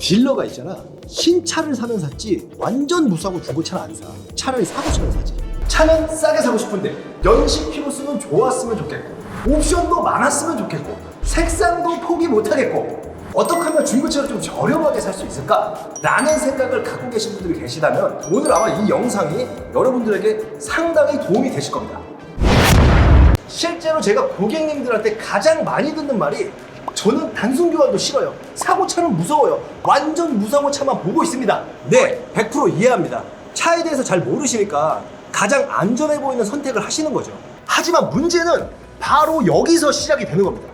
딜러가 있잖아. 신차를 사면 샀지 완전 무사고 중고차는 안 사. 차라리 사고차를 사지. 차는 싸게 사고 싶은데 연식 키로수는 좋았으면 좋겠고 옵션도 많았으면 좋겠고 색상도 포기 못하겠고 어떻게 하면 중고차를 좀 저렴하게 살 수 있을까? 라는 생각을 갖고 계신 분들이 계시다면 오늘 아마 이 영상이 여러분들에게 상당히 도움이 되실 겁니다. 실제로 제가 고객님들한테 가장 많이 듣는 말이 저는 단순 교환도 싫어요. 사고차는 무서워요. 완전 무사고 차만 보고 있습니다. 네, 100% 이해합니다. 차에 대해서 잘 모르시니까 가장 안전해 보이는 선택을 하시는 거죠. 하지만 문제는 바로 여기서 시작이 되는 겁니다.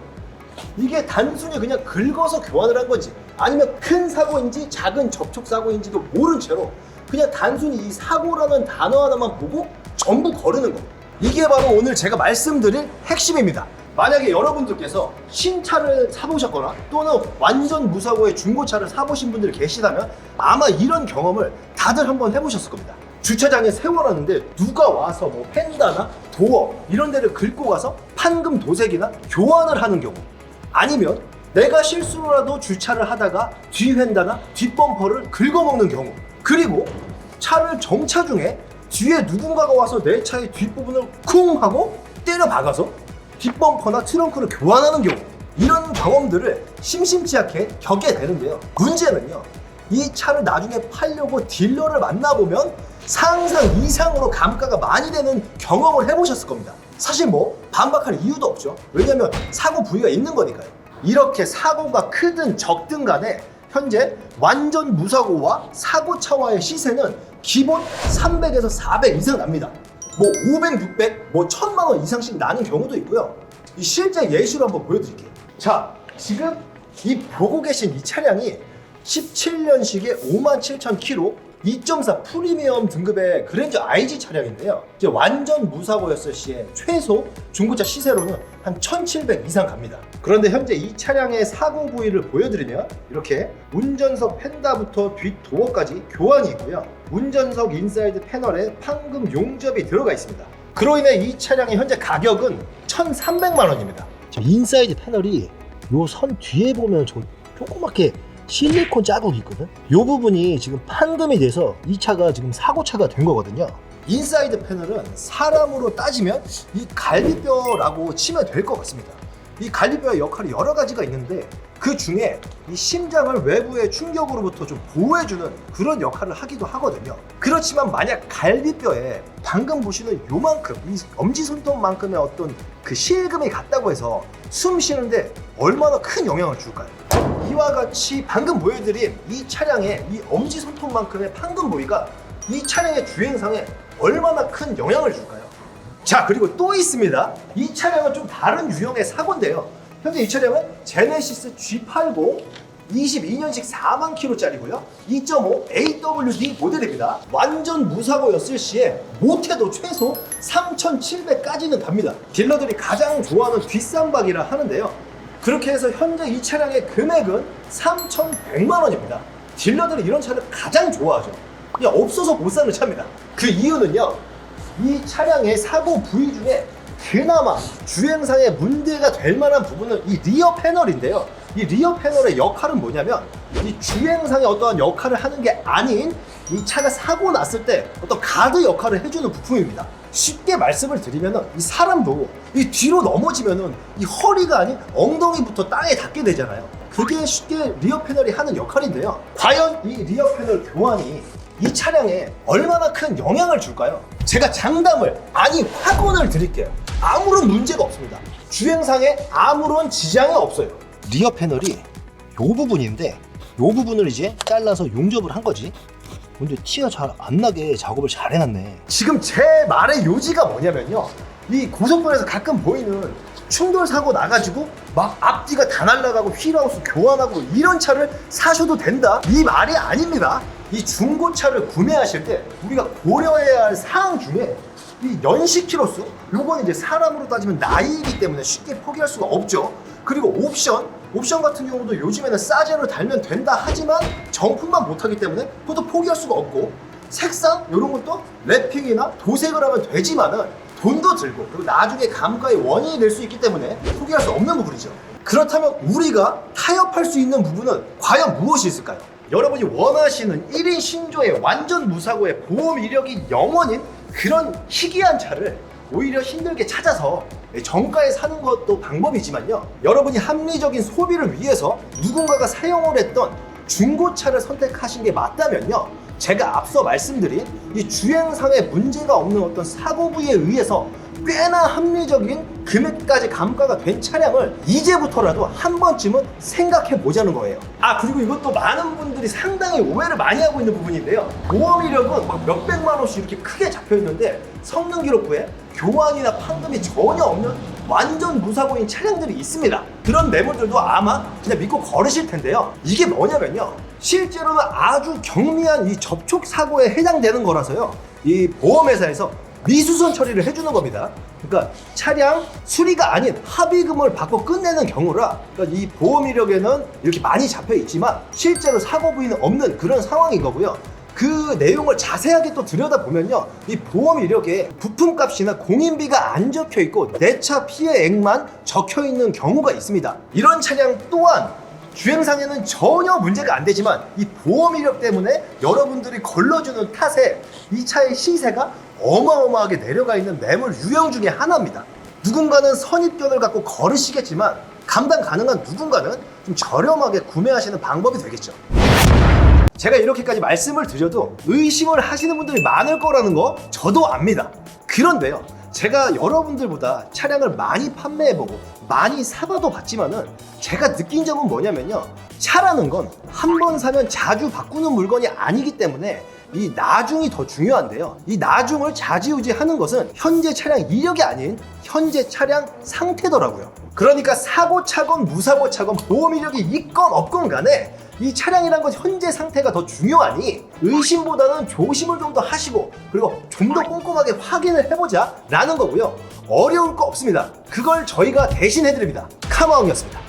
이게 단순히 그냥 긁어서 교환을 한 건지 아니면 큰 사고인지 작은 접촉 사고인지도 모른 채로 그냥 단순히 이 사고라는 단어 하나만 보고 전부 거르는 거. 이게 바로 오늘 제가 말씀드릴 핵심입니다. 만약에 여러분들께서 신차를 사보셨거나 또는 완전 무사고의 중고차를 사보신 분들이 계시다면 아마 이런 경험을 다들 한번 해보셨을 겁니다. 주차장에 세워놨는데 누가 와서 뭐 펜다나 도어 이런 데를 긁고 가서 판금 도색이나 교환을 하는 경우, 아니면 내가 실수로라도 주차를 하다가 뒤휀다나 뒷범퍼를 긁어먹는 경우, 그리고 차를 정차 중에 뒤에 누군가가 와서 내 차의 뒷부분을 쿵 하고 때려 박아서 뒷범퍼나 트렁크를 교환하는 경우, 이런 경험들을 심심치 않게 겪게 되는데요. 문제는요, 이 차를 나중에 팔려고 딜러를 만나보면 상상 이상으로 감가가 많이 되는 경험을 해보셨을 겁니다. 사실 뭐 반박할 이유도 없죠. 왜냐면 사고 부위가 있는 거니까요. 이렇게 사고가 크든 적든 간에 현재 완전 무사고와 사고차와의 시세는 기본 300에서 400 이상 납니다. 뭐 500, 600, 뭐 1000만 원 이상씩 나는 경우도 있고요. 이 실제 예시로 한번 보여드릴게요. 자, 지금 이 보고 계신 이 차량이 17년식의 57,000km 2.4 프리미엄 등급의 그랜저 IG 차량인데요. 이제 완전 무사고였을 시에 최소 중고차 시세로는 한 1,700 이상 갑니다. 그런데 현재 이 차량의 사고 부위를 보여드리면 이렇게 운전석 펜다부터 뒷 도어까지 교환이 있고요. 운전석 인사이드 패널에 판금 용접이 들어가 있습니다. 그로 인해 이 차량의 현재 가격은 1,300만 원입니다. 인사이드 패널이 요 선 뒤에 보면 저 조그맣게 실리콘 자국이 있거든. 이 부분이 지금 판금이 돼서 이 차가 지금 사고차가 된 거거든요. 인사이드 패널은 사람으로 따지면 이 갈비뼈라고 치면 될 것 같습니다. 이 갈비뼈의 역할이 여러 가지가 있는데 그 중에 이 심장을 외부의 충격으로부터 좀 보호해주는 그런 역할을 하기도 하거든요. 그렇지만 만약 갈비뼈에 방금 보시는 요만큼, 이 엄지손톱만큼의 어떤 그 실금이 갔다고 해서 숨 쉬는데 얼마나 큰 영향을 줄까요? 이와 같이 방금 보여드린 이 차량의 이 엄지손톱만큼의 판금 부위가 이 차량의 주행상에 얼마나 큰 영향을 줄까요? 자, 그리고 또 있습니다. 이 차량은 좀 다른 유형의 사고인데요. 현재 이 차량은 제네시스 G80 22년식 4만 km짜리고요. 2.5 AWD 모델입니다. 완전 무사고였을 시에 못해도 최소 3,700까지는 갑니다. 딜러들이 가장 좋아하는 뒷상박이라 하는데요. 그렇게 해서 현재 이 차량의 금액은 3,100만 원입니다. 딜러들이 이런 차를 가장 좋아하죠. 그냥 없어서 못 사는 차입니다. 그 이유는요, 이 차량의 사고 부위 중에 그나마 주행상에 문제가 될 만한 부분은 이 리어 패널인데요. 이 리어 패널의 역할은 뭐냐면 이 주행상에 어떠한 역할을 하는 게 아닌 이 차가 사고 났을 때 어떤 가드 역할을 해주는 부품입니다. 쉽게 말씀을 드리면 이 사람도 이 뒤로 넘어지면은 이 허리가 아닌 엉덩이부터 땅에 닿게 되잖아요. 그게 쉽게 리어 패널이 하는 역할인데요. 과연 이 리어 패널 교환이 이 차량에 얼마나 큰 영향을 줄까요? 제가 장담을, 아니 확언을 드릴게요. 아무런 문제가 없습니다. 주행상에 아무런 지장이 없어요. 리어 패널이 이 부분인데 이 부분을 이제 잘라서 용접을 한 거지. 근데 티가 잘 안 나게 작업을 잘 해놨네. 지금 제 말의 요지가 뭐냐면요, 이 고속도로에서 가끔 보이는 충돌 사고 나가지고 막 앞뒤가 다 날아가고 휠하우스 교환하고 이런 차를 사셔도 된다, 이 말이 아닙니다. 이 중고차를 구매하실 때 우리가 고려해야 할 사항 중에 이 연식 키로수, 요건 이제 사람으로 따지면 나이이기 때문에 쉽게 포기할 수가 없죠. 그리고 옵션 같은 경우도 요즘에는 싸제로 달면 된다 하지만 정품만 못하기 때문에 그것도 포기할 수가 없고, 색상 이런 것도 랩핑이나 도색을 하면 되지만은 돈도 들고 그리고 나중에 감가의 원인이 될 수 있기 때문에 포기할 수 없는 부분이죠. 그렇다면 우리가 타협할 수 있는 부분은 과연 무엇이 있을까요? 여러분이 원하시는 1인 신조의 완전 무사고의 보험 이력이 0원인 그런 희귀한 차를 오히려 힘들게 찾아서 정가에 사는 것도 방법이지만요, 여러분이 합리적인 소비를 위해서 누군가가 사용을 했던 중고차를 선택하신 게 맞다면요, 제가 앞서 말씀드린 이 주행상의 문제가 없는 어떤 사고 부위에 의해서 꽤나 합리적인 금액까지 감가가 된 차량을 이제부터라도 한 번쯤은 생각해 보자는 거예요. 아, 그리고 이것도 많은 분들이 상당히 오해를 많이 하고 있는 부분인데요, 보험 이력은 막 몇백만 원씩 이렇게 크게 잡혀 있는데 성능 기록부에 교환이나 판금이 전혀 없는 완전 무사고인 차량들이 있습니다. 그런 매물들도 아마 그냥 믿고 걸으실 텐데요, 이게 뭐냐면요, 실제로는 아주 경미한 이 접촉 사고에 해당되는 거라서요, 이 보험회사에서 미수선 처리를 해주는 겁니다. 그러니까 차량 수리가 아닌 합의금을 받고 끝내는 경우라, 그러니까 이 보험 이력에는 이렇게 많이 잡혀 있지만 실제로 사고 부위는 없는 그런 상황인 거고요. 그 내용을 자세하게 또 들여다보면요, 이 보험 이력에 부품값이나 공인비가 안 적혀 있고 내차 피해액만 적혀 있는 경우가 있습니다. 이런 차량 또한 주행상에는 전혀 문제가 안 되지만 이 보험 이력 때문에 여러분들이 걸러주는 탓에 이 차의 시세가 어마어마하게 내려가 있는 매물 유형 중에 하나입니다. 누군가는 선입견을 갖고 걸으시겠지만 감당 가능한 누군가는 좀 저렴하게 구매하시는 방법이 되겠죠. 제가 이렇게까지 말씀을 드려도 의심을 하시는 분들이 많을 거라는 거 저도 압니다. 그런데요, 제가 여러분들보다 차량을 많이 판매해보고 많이 사봐도 봤지만은 제가 느낀 점은 뭐냐면요, 차라는 건 한 번 사면 자주 바꾸는 물건이 아니기 때문에 이 나중이 더 중요한데요, 이 나중을 좌지우지하는 것은 현재 차량 이력이 아닌 현재 차량 상태더라고요. 그러니까 사고 차건 무사고 차건 보험 이력이 있건 없건 간에 이 차량이란 건 현재 상태가 더 중요하니 의심보다는 조심을 좀 더 하시고, 그리고 좀 더 꼼꼼하게 확인을 해보자 라는 거고요. 어려울 거 없습니다. 그걸 저희가 대신 해드립니다. 카마왕이었습니다.